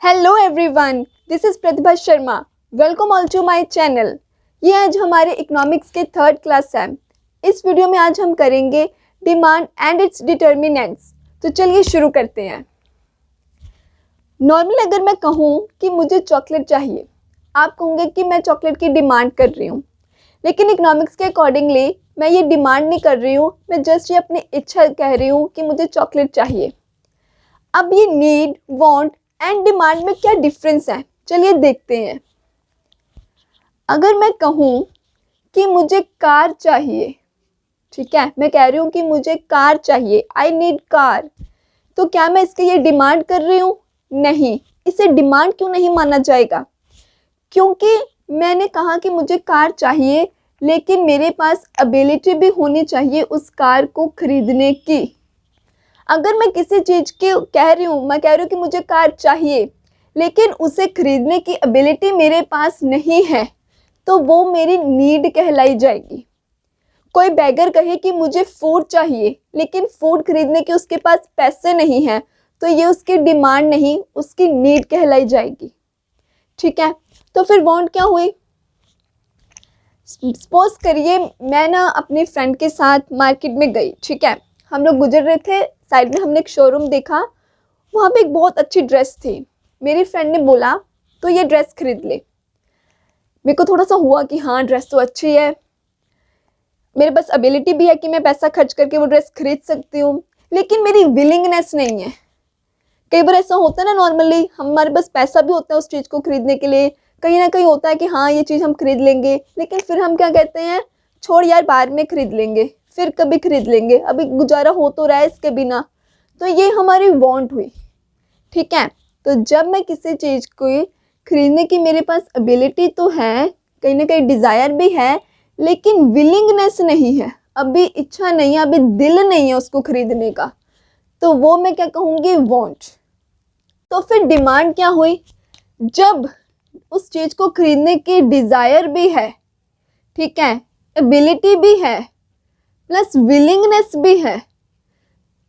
Hello everyone, this is Pratibha Sharma. Welcome all to my channel. ये आज हमारे इकोनॉमिक्स के थर्ड क्लास है। इस वीडियो में आज हम करेंगे डिमांड एंड इट्स डिटर्मिनेंट्स। तो चलिए शुरू करते हैं। नॉर्मली अगर मैं कहूँ कि मुझे चॉकलेट चाहिए, आप कहोगे कि मैं चॉकलेट की डिमांड कर रही हूँ, लेकिन इकोनॉमिक्स के अकॉर्डिंगली मैं ये डिमांड नहीं कर रही हूँ, मैं जस्ट ये अपनी इच्छा कह रही हूँ कि मुझे चॉकलेट चाहिए। अब ये नीड, वांट एंड डिमांड में क्या डिफरेंस है, चलिए देखते हैं। अगर मैं कहूँ कि मुझे कार चाहिए, ठीक है, मैं कह रही हूँ कि मुझे कार चाहिए, आई नीड कार, तो क्या मैं इसके ये डिमांड कर रही हूँ? नहीं। इसे डिमांड क्यों नहीं माना जाएगा? क्योंकि मैंने कहा कि मुझे कार चाहिए, लेकिन मेरे पास एबिलिटी भी होनी चाहिए उस कार को खरीदने की। अगर मैं किसी चीज़ के कह रही हूँ, मैं कह रही हूँ कि मुझे कार चाहिए, लेकिन उसे खरीदने की एबिलिटी मेरे पास नहीं है, तो वो मेरी नीड कहलाई जाएगी। कोई बैगर कहे कि मुझे फूड चाहिए, लेकिन फूड खरीदने के उसके पास पैसे नहीं हैं, तो ये उसकी डिमांड नहीं, उसकी नीड कहलाई जाएगी। ठीक है, तो फिर वांट क्या हुई? सपोज करिए मैं ना अपनी फ्रेंड के साथ मार्केट में गई, ठीक है, हम लोग गुजर रहे थे, साइड में हमने एक शोरूम देखा, वहाँ पे एक बहुत अच्छी ड्रेस थी। मेरी फ्रेंड ने बोला तो ये ड्रेस खरीद ले। मेरे को थोड़ा सा हुआ कि हाँ ड्रेस तो अच्छी है, मेरे पास एबिलिटी भी है कि मैं पैसा खर्च करके वो ड्रेस खरीद सकती हूँ, लेकिन मेरी विलिंगनेस नहीं है। कई बार ऐसा होता है ना, नॉर्मली हमारे पास पैसा भी होता है उस चीज़ को खरीदने के लिए, कहीं ना कहीं होता है कि हाँ ये चीज़ हम खरीद लेंगे, लेकिन फिर हम क्या कहते हैं, छोड़ यार बाद में खरीद लेंगे, फिर कभी खरीद लेंगे, अभी गुजारा हो तो रहा है इसके बिना। तो ये हमारी वांट हुई। ठीक है, तो जब मैं किसी चीज़ को खरीदने की मेरे पास एबिलिटी तो है, कहीं ना कहीं डिज़ायर भी है, लेकिन विलिंगनेस नहीं है, अभी इच्छा नहीं है, अभी दिल नहीं है उसको खरीदने का, तो वो मैं क्या कहूँगी, वांट। तो फिर डिमांड क्या हुई? जब उस चीज़ को खरीदने की डिज़ायर भी है, ठीक है, एबिलिटी भी है, प्लस विलिंगनेस भी है,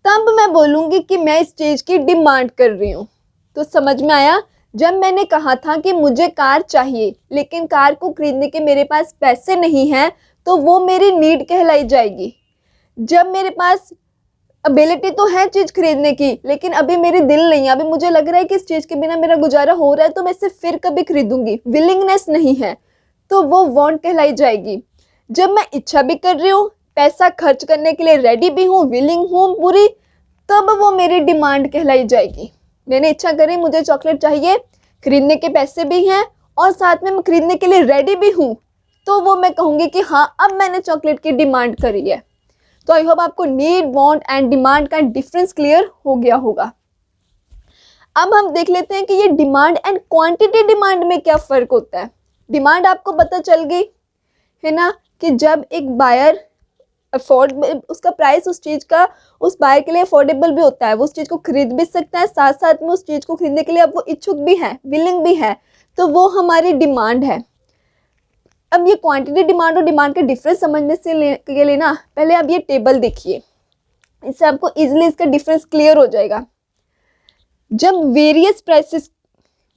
तब मैं बोलूँगी कि मैं इस चीज़ की डिमांड कर रही हूँ। तो समझ में आया? जब मैंने कहा था कि मुझे कार चाहिए, लेकिन कार को खरीदने के मेरे पास पैसे नहीं हैं, तो वो मेरी नीड कहलाई जाएगी। जब मेरे पास एबिलिटी तो है चीज़ खरीदने की, लेकिन अभी मेरी दिल नहीं है, अभी मुझे लग रहा है कि इस चीज़ के बिना मेरा गुजारा हो रहा है, तो मैं इसे फिर कभी खरीदूंगी, विलिंगनेस नहीं है, तो वो वांट कहलाई जाएगी। जब मैं इच्छा भी कर रही हूँ, पैसा खर्च करने के लिए रेडी भी हूँ, विलिंग हूँ पूरी, तब वो मेरी डिमांड कहलाई जाएगी। मैंने इच्छा करी, मुझे चॉकलेट चाहिए, खरीदने के पैसे भी हैं और साथ में मैं खरीदने के लिए रेडी भी हूँ, तो वो मैं कहूँगी कि हाँ अब मैंने चॉकलेट की डिमांड करी है। तो आई होप आपको नीड, वांट एंड डिमांड का डिफरेंस क्लियर हो गया होगा। अब हम देख लेते हैं कि ये डिमांड एंड क्वांटिटी डिमांड में क्या फ़र्क होता है। डिमांड आपको पता चल गई है ना, कि जब एक बायर अफोर्ड, उसका प्राइस उस चीज़ का उस बायर के लिए अफोर्डेबल भी होता है, वो उस चीज़ को खरीद भी सकता है, साथ साथ में उस चीज़ को खरीदने के लिए अब वो इच्छुक भी है, विलिंग भी है, तो वो हमारी डिमांड है। अब ये क्वांटिटी डिमांड और डिमांड के डिफरेंस समझने के लिए ना, पहले आप ये टेबल देखिए, इससे आपको इजीली इसका डिफरेंस क्लियर हो जाएगा। जब वेरियस प्राइसेस,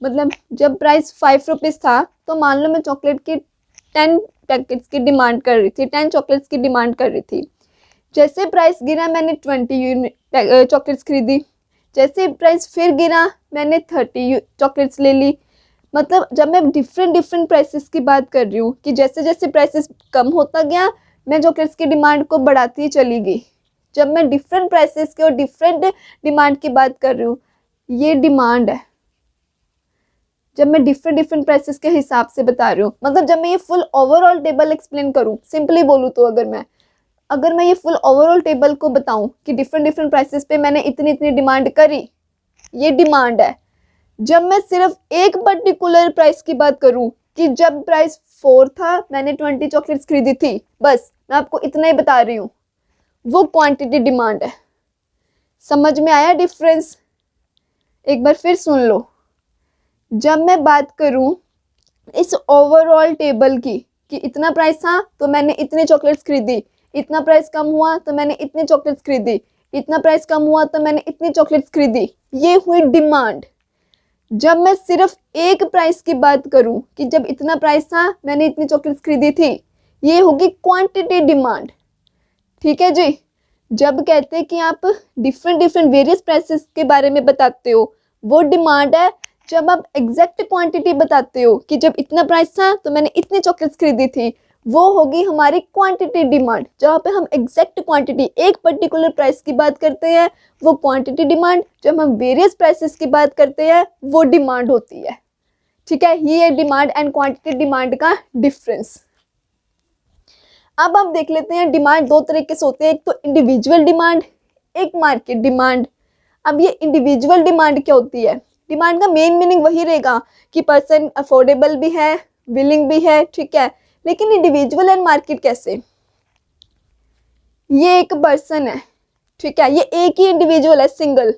मतलब जब प्राइस 5 रुपीज़ था, तो मान लो मैं चॉकलेट की 10 पैकेट्स की डिमांड कर रही थी, 10 चॉकलेट्स की डिमांड कर रही थी। जैसे प्राइस गिरा मैंने 20 चॉकलेट्स खरीदी, जैसे प्राइस फिर गिरा मैंने 30 चॉकलेट्स ले ली। मतलब जब मैं डिफरेंट प्राइसेस की बात कर रही हूँ कि जैसे जैसे प्राइसेस कम होता गया, मैं चॉकलेट्स की डिमांड को बढ़ाती चली गई। जब मैं डिफरेंट प्राइसेस के और डिफरेंट डिमांड की बात कर रही हूँ, ये डिमांड है। जब मैं डिफरेंट प्राइसेस के हिसाब से बता रही हूँ, मतलब जब मैं ये फुल ओवरऑल टेबल एक्सप्लेन करूँ, सिंपली बोलूँ तो अगर मैं ये फुल ओवरऑल टेबल को बताऊँ कि डिफरेंट प्राइसेस पे मैंने इतनी डिमांड करी, ये डिमांड है। जब मैं सिर्फ एक पर्टिकुलर प्राइस की बात करूं कि जब प्राइस 4 था, मैंने 20 चॉकलेट्स खरीदी थी, बस मैं आपको इतना ही बता रही हूँ, वो क्वांटिटी डिमांड है। समझ में आया डिफरेंस? एक बार फिर सुन लो। जब मैं बात करूं इस ओवरऑल टेबल की कि इतना प्राइस था तो मैंने इतने चॉकलेट्स खरीदी, इतना प्राइस कम हुआ तो मैंने इतने चॉकलेट्स खरीदी, इतना प्राइस कम हुआ तो मैंने इतनी चॉकलेट्स खरीदी, ये हुई डिमांड। जब मैं सिर्फ एक प्राइस की बात करूं कि जब इतना प्राइस था मैंने इतनी चॉकलेट्स खरीदी थी, ये होगी क्वांटिटी डिमांड। ठीक है जी। जब कहते हैं कि आप डिफरेंट डिफरेंट वेरियस प्राइसेस के बारे में बताते हो, वो डिमांड है। जब आप एग्जैक्ट क्वांटिटी बताते हो कि जब इतना प्राइस था तो मैंने इतनी चॉकलेट्स खरीदी थी, वो होगी हमारी क्वांटिटी डिमांड। जहाँ पे हम एग्जैक्ट क्वांटिटी एक पर्टिकुलर प्राइस की बात करते हैं वो क्वांटिटी डिमांड, जब हम वेरियस प्राइसेस की बात करते हैं वो डिमांड होती है। ठीक है, ये है डिमांड एंड क्वांटिटी डिमांड का डिफरेंस। अब आप देख लेते हैं डिमांड दो तरीके से होते हैं, एक तो इंडिविजुअल डिमांड, एक मार्केट डिमांड। अब ये इंडिविजुअल डिमांड क्या होती है? डिमांड का मेन मीनिंग वही रहेगा कि पर्सन अफोर्डेबल भी है, विलिंग भी है, ठीक है। लेकिन इंडिविजुअल एंड मार्केट कैसे? ये एक पर्सन है, ठीक है, ये एक ही इंडिविजुअल है, सिंगल,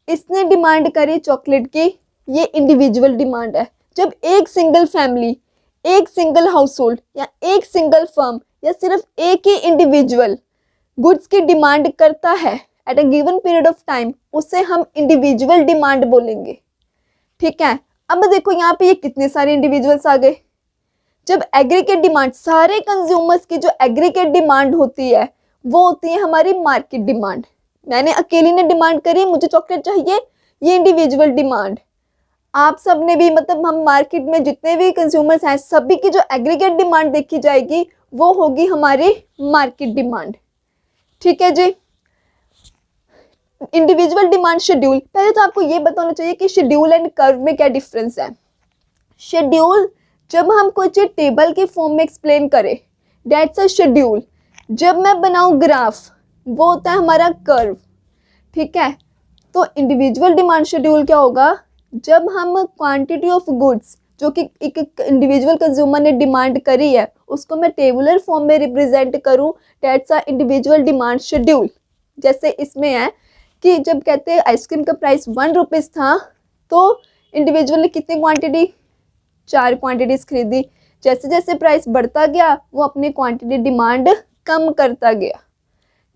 इसने डिमांड करी चॉकलेट की, ये इंडिविजुअल डिमांड है। जब एक सिंगल फैमिली, एक सिंगल हाउस होल्ड या एक सिंगल फर्म या सिर्फ एक ही इंडिविजुअल गुड्स की डिमांड करता है at a given period of time, उसे हम इंडिविजुअल डिमांड बोलेंगे। ठीक है। अब देखो यहाँ पे ये कितने सारे इंडिविजुअल्स आ गए। जब एग्रीगेट डिमांड, सारे कंज्यूमर्स की जो एग्रीगेट डिमांड होती है वो होती है हमारी मार्केट डिमांड। मैंने अकेली ने डिमांड करी मुझे चॉकलेट चाहिए, ये इंडिविजुअल डिमांड। आप सब ने भी, मतलब हम मार्केट में जितने भी कंज्यूमर्स हैं सभी की जो एग्रीगेट डिमांड देखी जाएगी वो होगी हमारी मार्केट डिमांड। ठीक है जी। इंडिविजुअल डिमांड शेड्यूल, पहले तो आपको ये बताना चाहिए कि शेड्यूल एंड कर्व में क्या डिफरेंस है। शेड्यूल, जब हम कोई चीज टेबल के फॉर्म में एक्सप्लेन करें, दैट्स अ शेड्यूल। जब मैं बनाऊं ग्राफ, वो होता है हमारा कर्व। ठीक है। तो इंडिविजुअल डिमांड शेड्यूल क्या होगा? जब हम क्वांटिटी ऑफ गुड्स जो कि एक इंडिविजुअल कंज्यूमर ने डिमांड करी है उसको मैं टेबुलर फॉर्म में रिप्रेजेंट करूं, that's a individual demand schedule. जैसे इसमें है कि जब कहते हैं आइसक्रीम का प्राइस 1 रुपीज़ था तो इंडिविजुअल ने कितनी क्वांटिटी, 4 क्वांटिटीज खरीदी। जैसे जैसे प्राइस बढ़ता गया वो अपनी क्वांटिटी डिमांड कम करता गया।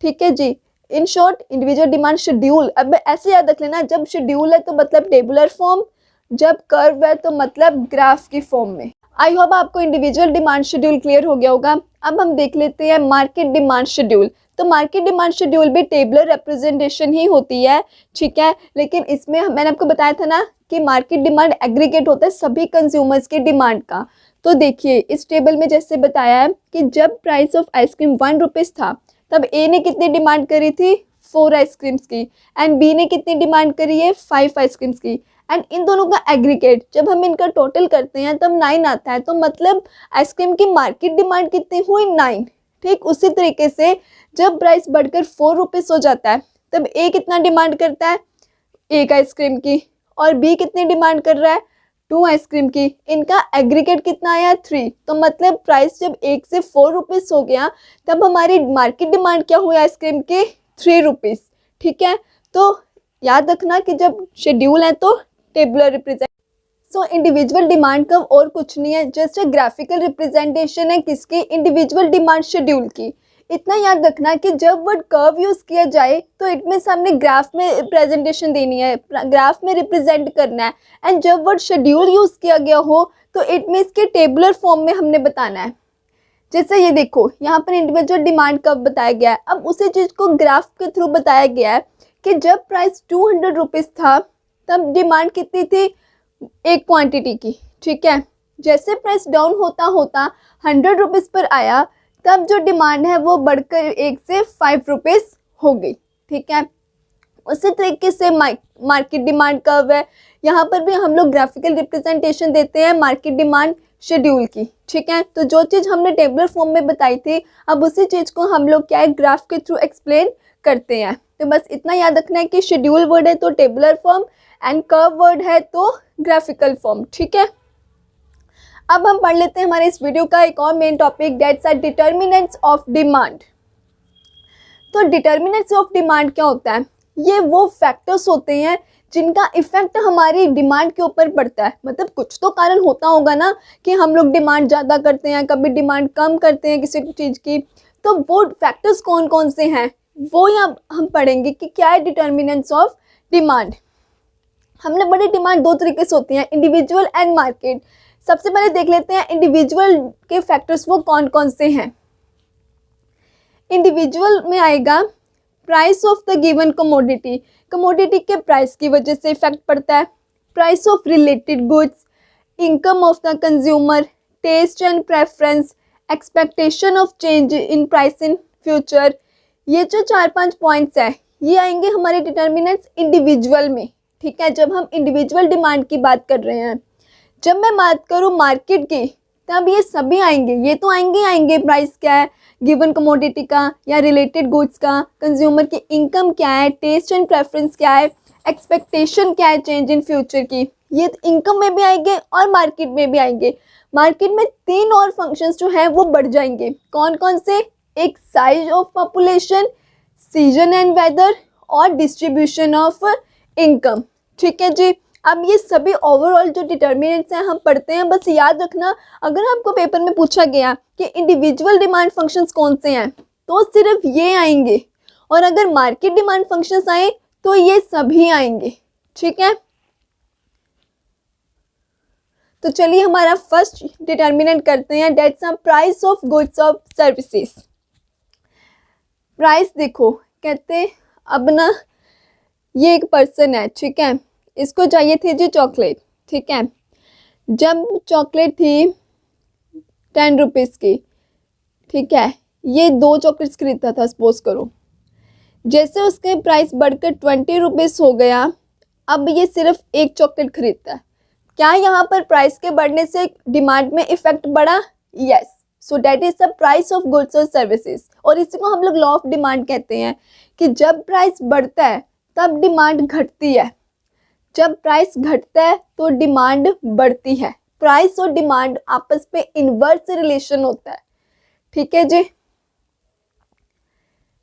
ठीक है जी। In short individual demand schedule, अब ऐसे याद रख लेना, जब शेड्यूल है तो मतलब टेबुलर फॉर्म, जब कर्व है तो मतलब ग्राफ की फॉर्म में। आई होप आपको इंडिविजुअल डिमांड शेड्यूल क्लियर हो गया होगा। अब हम देख लेते हैं मार्केट डिमांड शेड्यूल। तो मार्केट डिमांड शेड्यूल भी टेबुलर रिप्रेजेंटेशन ही होती है, ठीक है। लेकिन इसमें मैंने आपको बताया था ना कि मार्केट डिमांड एग्रीगेट होता है सभी कंज्यूमर्स की डिमांड का। तो देखिए इस टेबल में जैसे बताया है कि जब प्राइस ऑफ आइसक्रीम 1 रुपीज़ था तब ए ने कितनी डिमांड करी थी, 4 आइसक्रीम्स की, एंड बी ने कितनी डिमांड करी है, 5 आइसक्रीम्स की। एंड इन दोनों का एग्रीगेट जब हम इनका टोटल करते हैं तब 9 आता है, तो मतलब आइसक्रीम की मार्केट डिमांड कितनी हुई, 9। ठीक उसी तरीके से जब प्राइस बढ़कर 4 रुपीज़ हो जाता है तब ए कितना डिमांड करता है, 1 आइसक्रीम की, और बी कितनी डिमांड कर रहा है, 2 आइसक्रीम की। इनका एग्रीगेट कितना आया, 3। तो मतलब प्राइस जब 1 से 4 रुपीज़ हो गया तब हमारी मार्केट डिमांड क्या हुई आइसक्रीम की, 3 रुपीज़। ठीक है। तो याद रखना कि जब शेड्यूल है तो tabular represent. So individual demand curve और कुछ नहीं है, जस्ट अ ग्राफिकल रिप्रेजेंटेशन है किसकी, इंडिविजुअल डिमांड शेड्यूल की। इतना याद रखना कि जब वर्ड कर्व यूज़ किया जाए तो इट मीन्स हमने ग्राफ में प्रेजेंटेशन देनी है, ग्राफ में रिप्रेजेंट करना है। एंड जब वर्ड शेड्यूल यूज़ किया गया हो तो इट मीन्स के टेबुलर फॉर्म में हमने बताना है। जैसे ये देखो यहाँ पर इंडिविजुअल डिमांड कर्व बताया गया है, अब उसी चीज़ को ग्राफ के थ्रू बताया गया है कि जब प्राइस 200 रुपीज़ था तब डिमांड कितनी थी, एक क्वांटिटी की। ठीक है। जैसे प्राइस डाउन होता होता 100 रुपीज़ पर आया तब जो डिमांड है वो बढ़कर 1 से 5 रुपीज़ हो गई। ठीक है। उसी तरीके से मार्केट डिमांड कर्व है, यहाँ पर भी हम लोग ग्राफिकल रिप्रेजेंटेशन देते हैं मार्केट डिमांड शेड्यूल की। ठीक है। तो जो चीज़ हमने टेबुलर फॉर्म में बताई थी अब उसी चीज़ को हम लोग क्या है ग्राफ के थ्रू एक्सप्लेन करते हैं। तो बस इतना याद रखना है कि शेड्यूल वर्ड है तो tabular form and curve word है तो ग्राफिकल फॉर्म। ठीक है। अब हम पढ़ लेते हैं हमारे इस वीडियो का एक और main topic, that's are determinants of demand. तो डिटर्मिनेंट्स ऑफ डिमांड क्या होता है, ये वो फैक्टर्स होते हैं जिनका इफेक्ट हमारी डिमांड के ऊपर पड़ता है। मतलब कुछ तो कारण होता होगा ना कि हम लोग डिमांड ज़्यादा करते हैं, कभी डिमांड कम करते हैं किसी चीज़ की। तो वो फैक्टर्स कौन कौन से हैं वो यहाँ हम पढ़ेंगे कि क्या है डिटर्मिनेंट्स ऑफ डिमांड। हमने बड़ी डिमांड दो तरीके से होती हैं, इंडिविजुअल एंड मार्केट। सबसे पहले देख लेते हैं इंडिविजुअल के फैक्टर्स वो कौन कौन से हैं। इंडिविजुअल में आएगा price of the given commodity, commodity के प्राइस की वजह से इफेक्ट पड़ता है। Price of related goods, income of the consumer, taste and preference, expectation of change in price in future. ये जो 4-5 पॉइंट्स है ये आएंगे हमारे डिटर्मिनेंट्स इंडिविजुअल में, ठीक है, जब हम इंडिविजुअल डिमांड की बात कर रहे हैं। जब मैं बात करूँ मार्केट की तब ये सभी आएंगे, ये तो आएंगे प्राइस क्या है गिवन कमोडिटी का या रिलेटेड गुड्स का, कंज्यूमर की इनकम क्या है, टेस्ट एंड प्रेफरेंस क्या है, एक्सपेक्टेशन क्या है चेंज इन फ्यूचर की, ये इनकम में भी आएंगे और मार्केट में भी आएंगे। मार्केट में 3 और फंक्शंस जो हैं वो बढ़ जाएंगे, कौन कौन से, एक size of population, season and weather और डिस्ट्रीब्यूशन ऑफ इनकम, ठीक है जी। अब ये सभी ओवरऑल जो डिटर्मिनेंट्स हैं हम पढ़ते हैं, बस याद रखना अगर आपको पेपर में पूछा गया कि इंडिविजुअल डिमांड फंक्शंस कौन से हैं तो सिर्फ ये आएंगे, और अगर मार्केट डिमांड फंक्शंस आए तो ये सभी आएंगे, ठीक है। तो चलिए हमारा फर्स्ट डिटर्मिनेंट करते हैं, that's a price of goods of services. Price देखो कहते अब ना ये एक पर्सन है, ठीक है, इसको चाहिए थी जी चॉकलेट, ठीक है। जब चॉकलेट थी 10 रुपीज़ की, ठीक है, ये 2 चॉकलेट्स खरीदता था सपोज करो। जैसे उसके प्राइस बढ़कर 20 रुपीज़ हो गया, अब ये सिर्फ 1 चॉकलेट खरीदता है। क्या यहाँ पर प्राइस के बढ़ने से डिमांड में इफेक्ट बढ़ा? Yes, so that is the price of goods और सर्विसेज। और इसी को हम लोग लॉ ऑफ डिमांड कहते हैं कि जब प्राइस बढ़ता है तब डिमांड घटती है, जब प्राइस घटता है तो डिमांड बढ़ती है। प्राइस और डिमांड आपस में इनवर्स रिलेशन होता है, ठीक है जी।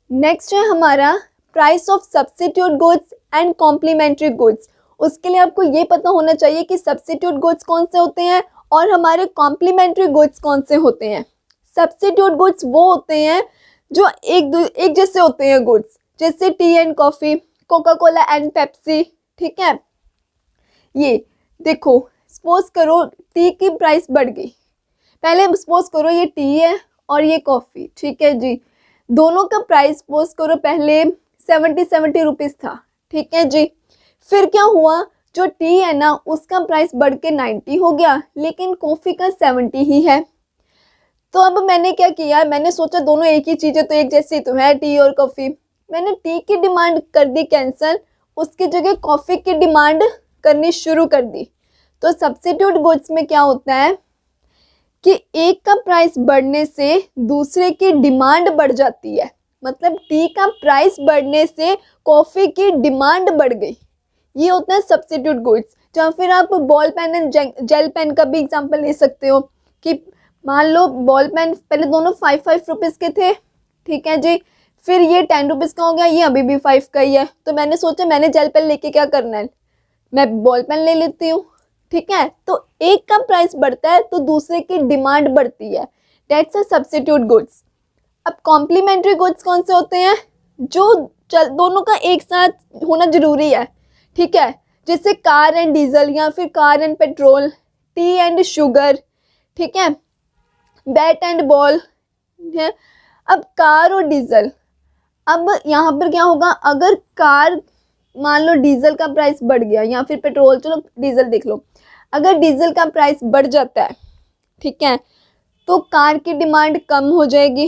नेक्स्ट है हमारा price of substitute goods and complementary goods. उसके लिए आपको ये पता होना चाहिए कि सब्स्टिट्यूट गुड्स कौन से होते हैं और हमारे कॉम्प्लीमेंट्री गुड्स कौन से होते हैं। सब्स्टिट्यूट गुड्स वो होते हैं जो एक जैसे होते हैं गुड्स, जैसे T and coffee, Coca Cola and Pepsi, ठीक है। ये देखो सपोज करो टी की प्राइस बढ़ गई, पहले सपोज करो ये टी है और ये कॉफ़ी, ठीक है जी, दोनों का प्राइस सपोज करो पहले 70 रुपीज़ था, ठीक है जी। फिर क्या हुआ, जो टी है ना उसका प्राइस बढ़ के 90 हो गया, लेकिन कॉफ़ी का 70 ही है। तो अब मैंने क्या किया, मैंने सोचा दोनों एक ही चीज़ है तो एक जैसी तो है टी और कॉफ़ी, मैंने टी की डिमांड कर दी कैंसिल, उसकी जगह कॉफ़ी की डिमांड करनी शुरू कर दी। तो सब्स्टिट्यूट गुड्स में क्या होता है कि एक का प्राइस बढ़ने से दूसरे की डिमांड बढ़ जाती है, मतलब टी का प्राइस बढ़ने से कॉफ़ी की डिमांड बढ़ गई, ये होता है सब्स्टिट्यूट गुड्स। या फिर आप ball pen and gel pen का भी एग्जांपल ले सकते हो कि मान लो बॉल पेन पहले दोनों 5 रुपीज़ के थे, ठीक है जी, फिर ये 10 रुपीज़ का हो गया, ये अभी भी 5 का ही है। तो मैंने सोचा मैंने जेल पेन लेके क्या करना है, मैं बॉल पेन ले लेती हूँ, ठीक है। तो एक का प्राइस बढ़ता है तो दूसरे की डिमांड बढ़ती है, दैट्स अ सब्स्टिट्यूट गुड्स। अब कॉम्प्लीमेंट्री गुड्स कौन से होते हैं, जो दोनों का एक साथ होना जरूरी है, ठीक है, जैसे कार एंड डीजल या फिर car and petrol, T and sugar, ठीक है, बैट एंड बॉल है। अब कार और डीजल, अब यहाँ पर क्या होगा, अगर कार मान लो डीजल का प्राइस बढ़ गया या फिर पेट्रोल, चलो डीजल देख लो, अगर डीजल का प्राइस बढ़ जाता है, ठीक है, तो कार की डिमांड कम हो जाएगी,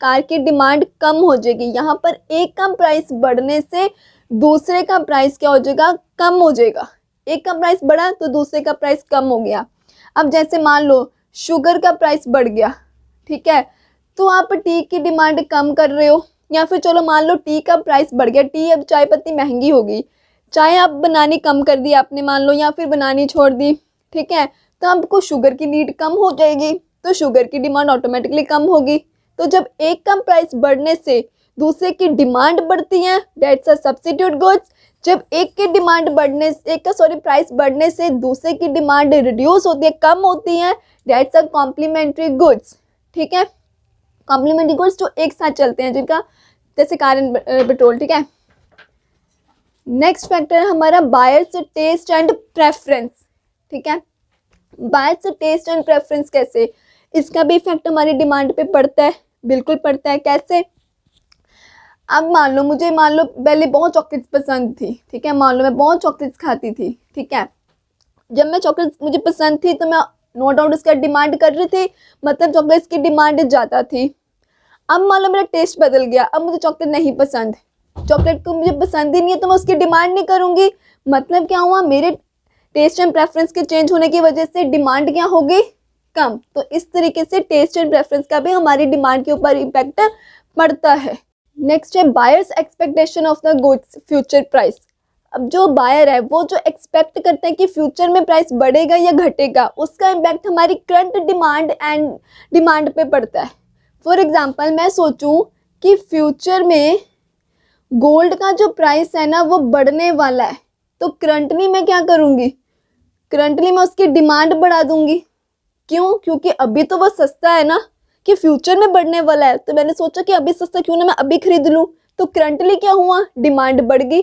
कार की डिमांड कम हो जाएगी। यहाँ पर एक का प्राइस बढ़ने से दूसरे का प्राइस क्या हो जाएगा, कम हो जाएगा। एक का प्राइस बढ़ा तो दूसरे का प्राइस कम हो गया। अब जैसे मान लो शुगर का प्राइस बढ़ गया, ठीक है, तो आप टी की डिमांड कम कर रहे हो, या फिर चलो मान लो टी का प्राइस बढ़ गया, टी अब चाय पत्ती महंगी होगी, चाय आप बनानी कम कर दी आपने मान लो, या फिर बनानी छोड़ दी, ठीक है, तो आपको शुगर की नीड कम हो जाएगी, तो शुगर की डिमांड ऑटोमेटिकली कम होगी। तो जब एक का प्राइस बढ़ने से दूसरे की डिमांड बढ़ती है, दैट्स अ सब्स्टिट्यूट गुड्स। जब एक की डिमांड बढ़ने प्राइस बढ़ने से दूसरे की डिमांड रिड्यूस होती है, कम होती है, दैट्स अ कॉम्प्लीमेंट्री गुड्स, ठीक है। कॉम्प्लीमेंट्री गुड्स जो एक साथ चलते हैं, जिनका जैसे कार एंड पेट्रोल, ठीक है। नेक्स्ट फैक्टर है हमारा बायर्स टेस्ट एंड प्रेफरेंस। ठीक है, बायर्स टेस्ट एंड प्रेफरेंस कैसे, इसका भी इफेक्ट हमारी डिमांड पे पड़ता है, बिल्कुल पड़ता है। कैसे, अब मान लो पहले बहुत चॉकलेट्स पसंद थी, ठीक है, मान लो मैं बहुत चॉकलेट्स खाती थी, ठीक है, जब मैं चॉकलेट्स मुझे पसंद थी तो मैं नो डाउट उसका डिमांड कर रही थी, मतलब चॉकलेट्स की डिमांड ज़्यादा थी। अब मान लो मेरा टेस्ट बदल गया, अब मुझे चॉकलेट नहीं पसंद, चॉकलेट को मुझे पसंद ही नहीं है तो मैं उसकी डिमांड नहीं करूँगी। मतलब क्या हुआ, मेरे टेस्ट एंड प्रेफरेंस के चेंज होने की वजह से डिमांड क्या होगी, कम। तो इस तरीके से टेस्ट एंड प्रेफरेंस का भी हमारी डिमांड के ऊपर इम्पैक्ट पड़ता है। नेक्स्ट है buyers expectation of the goods future price. अब जो बायर है वो जो एक्सपेक्ट करते हैं कि फ्यूचर में प्राइस बढ़ेगा या घटेगा, उसका इम्पैक्ट हमारी करंट डिमांड पे पड़ता है। फॉर एग्जांपल मैं सोचूं कि फ्यूचर में गोल्ड का जो प्राइस है ना वो बढ़ने वाला है, तो करंटली मैं क्या करूँगी, करंटली मैं उसकी डिमांड बढ़ा दूंगी। क्यों, क्योंकि अभी तो वो सस्ता है ना, कि फ्यूचर में बढ़ने वाला है, तो मैंने सोचा कि अभी सस्ता क्यों ना मैं अभी खरीद लूँ, तो करंटली क्या हुआ, डिमांड बढ़ गई।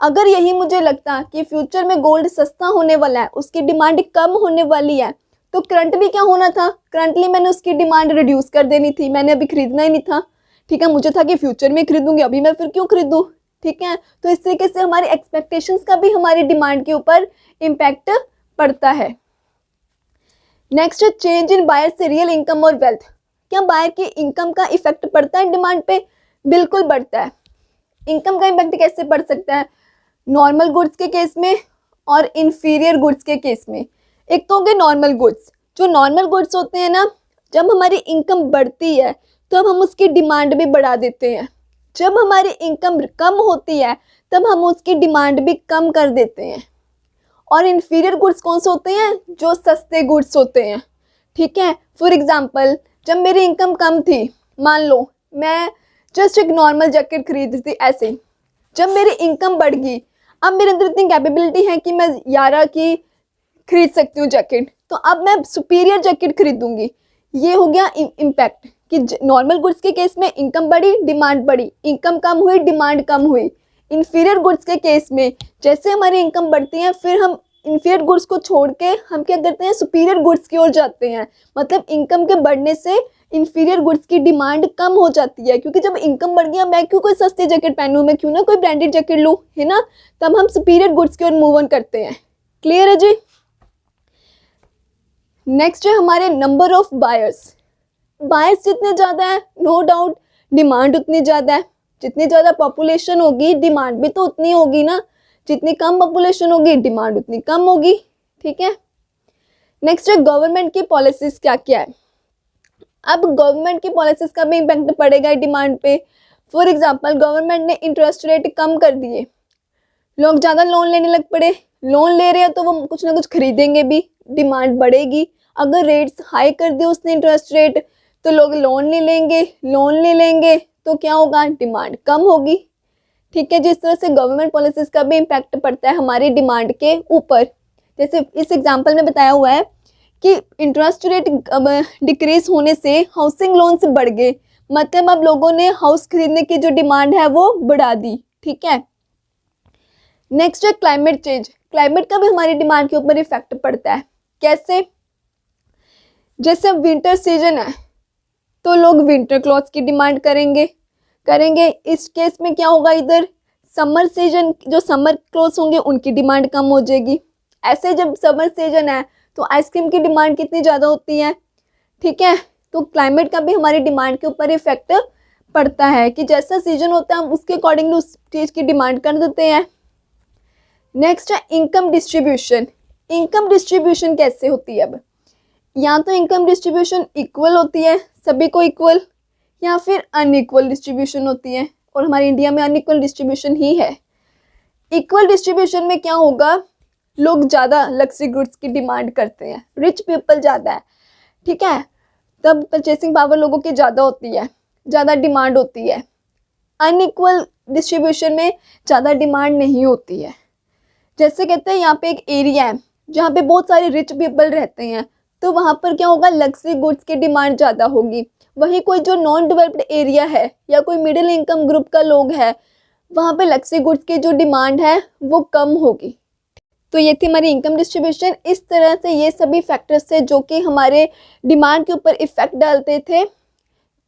अगर यही मुझे लगता कि फ्यूचर में गोल्ड सस्ता होने वाला है, उसकी डिमांड कम होने वाली है, तो करंटली क्या होना था, करंटली मैंने उसकी डिमांड रिड्यूस कर देनी थी, मैंने अभी खरीदना ही नहीं था। ठीक है, मुझे था कि फ्यूचर में खरीदूंगी, अभी मैं फिर क्यों खरीदूँ। ठीक है, तो इस तरीके से हमारी एक्सपेक्टेशंस का भी हमारी डिमांड के ऊपर इम्पैक्ट पड़ता है। नेक्स्ट है चेंज इन बायर से रियल इनकम और वेल्थ। क्या बायर की इनकम का इफेक्ट पड़ता है डिमांड पे, बिल्कुल पड़ता है। इनकम का इम्पैक्ट कैसे पड़ सकता है, नॉर्मल गुड्स के केस में और इन्फीरियर गुड्स के केस में। एक तो हो गए नॉर्मल गुड्स, जो नॉर्मल गुड्स होते हैं ना, जब हमारी इनकम बढ़ती है तो अब हम उसकी डिमांड भी बढ़ा देते हैं, जब हमारी इनकम कम होती है तब हम उसकी डिमांड भी कम कर देते हैं। और इन्फीरियर गुड्स कौन से होते हैं, जो सस्ते गुड्स होते हैं। ठीक है, फॉर एग्जांपल जब मेरी इनकम कम थी, मान लो मैं जस्ट एक नॉर्मल जैकेट खरीदी थी ऐसे ही, जब मेरी इनकम बढ़ गई, अब मेरे अंदर इतनी कैपेबिलिटी है कि मैं 11 की खरीद सकती हूँ जैकेट, तो अब मैं सुपीरियर जैकेट खरीदूंगी। ये हो गया इम्पैक्ट कि नॉर्मल गुड्स के केस में इनकम बढ़ी, डिमांड बढ़ी, इनकम कम हुई, डिमांड कम हुई। इन्फीरियर गुड्स के केस में जैसे हमारी इनकम बढ़ती है, फिर हम इन्फीरियर गुड्स को छोड़ के हम क्या करते हैं, सुपीरियर गुड्स की ओर जाते हैं। मतलब इनकम के बढ़ने से इन्फीरियर गुड्स की डिमांड कम हो जाती है, क्योंकि जब इनकम बढ़ गया, मैं क्यों कोई सस्ती जैकेट पहनूं, मैं क्यों ना कोई ब्रांडेड जैकेट लूँ, है ना, तब हम सुपीरियर गुड्स की ओर मूव ऑन करते हैं। क्लियर है जी। नेक्स्ट है हमारे नंबर ऑफ बायर्स। बायर्स जितने ज़्यादा है, नो डाउट डिमांड उतनी ज़्यादा है। जितनी ज़्यादा पॉपुलेशन होगी, डिमांड भी तो उतनी होगी ना, जितनी कम पॉपुलेशन होगी, डिमांड उतनी कम होगी। ठीक है, नेक्स्ट है गवर्नमेंट की पॉलिसीज़ क्या क्या है। अब गवर्नमेंट की पॉलिसीज़ का भी इम्पैक्ट पड़ेगा डिमांड पे। फॉर एग्जांपल गवर्नमेंट ने इंटरेस्ट रेट कम कर दिए, लोग ज़्यादा लोन लेने लग पड़े, लोन ले रहे हैं तो वो कुछ ना कुछ खरीदेंगे भी, डिमांड बढ़ेगी। अगर रेट्स हाई कर दिए उसने इंटरेस्ट रेट, तो लोग लोन नहीं लेंगे, लोन नहीं लेंगे तो क्या होगा, डिमांड कम होगी। ठीक है, जिस तरह से गवर्नमेंट पॉलिसीज़ का भी इम्पैक्ट पड़ता है हमारी डिमांड के ऊपर। जैसे इस एग्जाम्पल में बताया हुआ है कि इंटरेस्ट रेट डिक्रीज होने से हाउसिंग लोन्स बढ़ गए, मतलब अब लोगों ने हाउस खरीदने की जो डिमांड है वो बढ़ा दी। ठीक है, नेक्स्ट है क्लाइमेट चेंज। क्लाइमेट का भी हमारी डिमांड के ऊपर इफेक्ट पड़ता है। कैसे, जैसे अब विंटर सीजन है तो लोग विंटर क्लॉथ्स की डिमांड करेंगे। इस केस में क्या होगा, इधर समर सीजन जो समर क्लॉथ्स होंगे उनकी डिमांड कम हो जाएगी। ऐसे जब समर सीजन है तो आइसक्रीम की डिमांड कितनी ज़्यादा होती है। ठीक है, तो क्लाइमेट का भी हमारी डिमांड के ऊपर इफेक्ट पड़ता है कि जैसा सीजन होता है हम उसके अकॉर्डिंगली उस चीज़ की डिमांड कर देते हैं। नेक्स्ट है इनकम डिस्ट्रीब्यूशन। इनकम डिस्ट्रीब्यूशन कैसे होती है, अब या तो इनकम डिस्ट्रीब्यूशन इक्वल होती है, सभी को इक्वल, या फिर अनइक्वल डिस्ट्रीब्यूशन होती है, और हमारे इंडिया में अनइक्वल डिस्ट्रीब्यूशन ही है। इक्वल डिस्ट्रीब्यूशन में क्या होगा, लोग ज़्यादा लग्जरी गुड्स की डिमांड करते हैं, रिच पीपल ज़्यादा है। ठीक है, तब परचेसिंग पावर लोगों की ज़्यादा होती है, ज़्यादा डिमांड होती है। अनइक्वल डिस्ट्रीब्यूशन में ज़्यादा डिमांड नहीं होती है। जैसे कहते हैं यहाँ पे एक एरिया है जहाँ पे बहुत सारे रिच पीपल रहते हैं, तो वहाँ पर क्या होगा, लग्जरी गुड्स की डिमांड ज़्यादा होगी। वहीं कोई जो नॉन डेवलप्ड एरिया है या कोई मिडिल इनकम ग्रुप का लोग है, वहाँ पे लग्जरी गुड्स की जो डिमांड है वो कम होगी। तो ये थी हमारी इनकम डिस्ट्रीब्यूशन। इस तरह से ये सभी फैक्टर्स थे जो कि हमारे डिमांड के ऊपर इफ़ेक्ट डालते थे।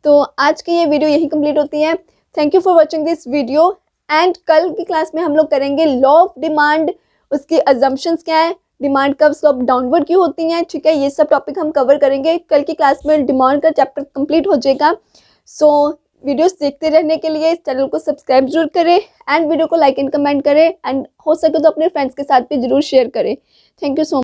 तो आज की ये वीडियो यही कंप्लीट होती है। Thank you for watching this video. And कल की क्लास में हम लोग करेंगे लॉ ऑफ डिमांड, उसकी अजम्पशंस क्या है, डिमांड कब स्लोप डाउनवर्ड क्यों होती हैं, ठीक है, ये सब टॉपिक हम कवर करेंगे। कल की क्लास में डिमांड का चैप्टर कंप्लीट हो जाएगा। सो वीडियोस देखते रहने के लिए चैनल को सब्सक्राइब जरूर करें एंड वीडियो को लाइक एंड कमेंट करें एंड हो सके तो अपने फ्रेंड्स के साथ भी जरूर शेयर करें। Thank you so much.